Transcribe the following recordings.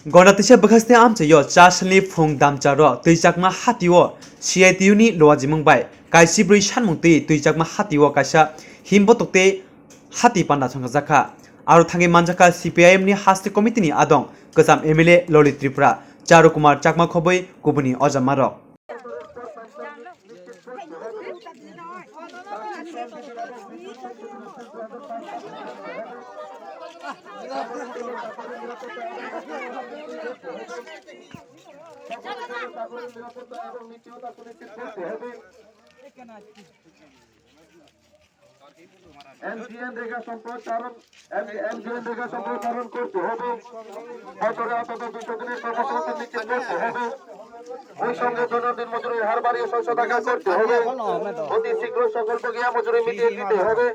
गणतिसे बखस्ते आमचयो चासलि फुं दामचारो तैजाकमा हातिओ CITU नि लोवाजि मंबाय काइसिब्रै सानमुंति तैजाकमा हातिओ काइसा हिमबतकते हाति पान्दा संगाजाखा आरो थांगे मानजाखा CPIM नि हास्ति कमिटि नि आदं गोजाम MLA ललित त्रिपुरा चारु कुमार चाकमा खबै गुबुनि अजामारो MGN রেখা সম্প্রচারণ করতে হবে। বছরে অন্তত 200 দিনের কর্মসূচি নিশ্চিত করতে হবে। ওই সঙ্গে দৈনন্দিন মজুরির হার বাড়িয়ে 600 টাকা করতে হবে। অতি শীঘ্র সকল প্রক্রিয়া মজুরি মিটিয়ে দিতে হবে।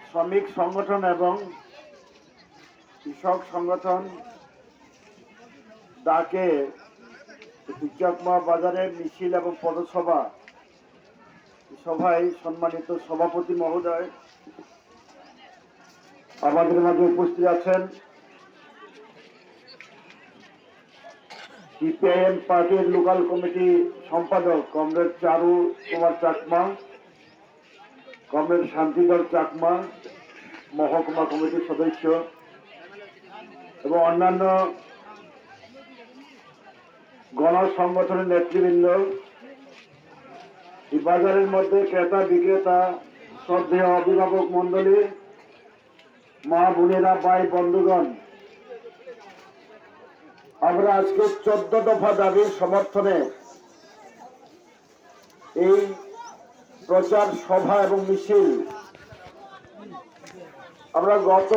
শ্রমিক সংগঠন এবং কৃষক সংগঠন ডাকে চাকমা বাজারে মিছিল এবং পথসভা সভায় সম্মানিত সভাপতি মহোদয় আমাদের মাঝে উপস্থিত আছেন। CPIM পার্টির লোকাল কমিটি সম্পাদক কমরেড চারু কুমার চাকমা, কমরেড শান্তিদল চাকমা, মহকুমা কমিটির সদস্য এবং অন্যান্য গণ সংগঠনের নেতৃবৃন্দ, এই বাজারের মধ্যে ক্রেতা বিক্রেতা, শ্রদ্ধেয় অভিভাবক মন্ডলী, মা বোনেরা, ভাই বন্ধুগণ, আমরা আজকে 14 দফা দাবির সমর্থনে এই প্রচার সভা এবং মিছিল আমরা গত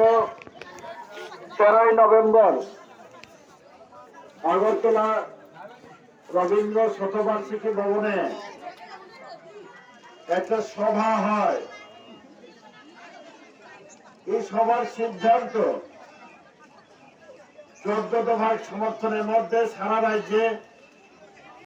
13 নভেম্বর আগরতলা রবীন্দ্র শতবার্ষিকী ভবনে একটা সভা হয়। এই সভার সিদ্ধান্ত 14 দফার সমর্থনের মধ্যে সারা রাজ্যে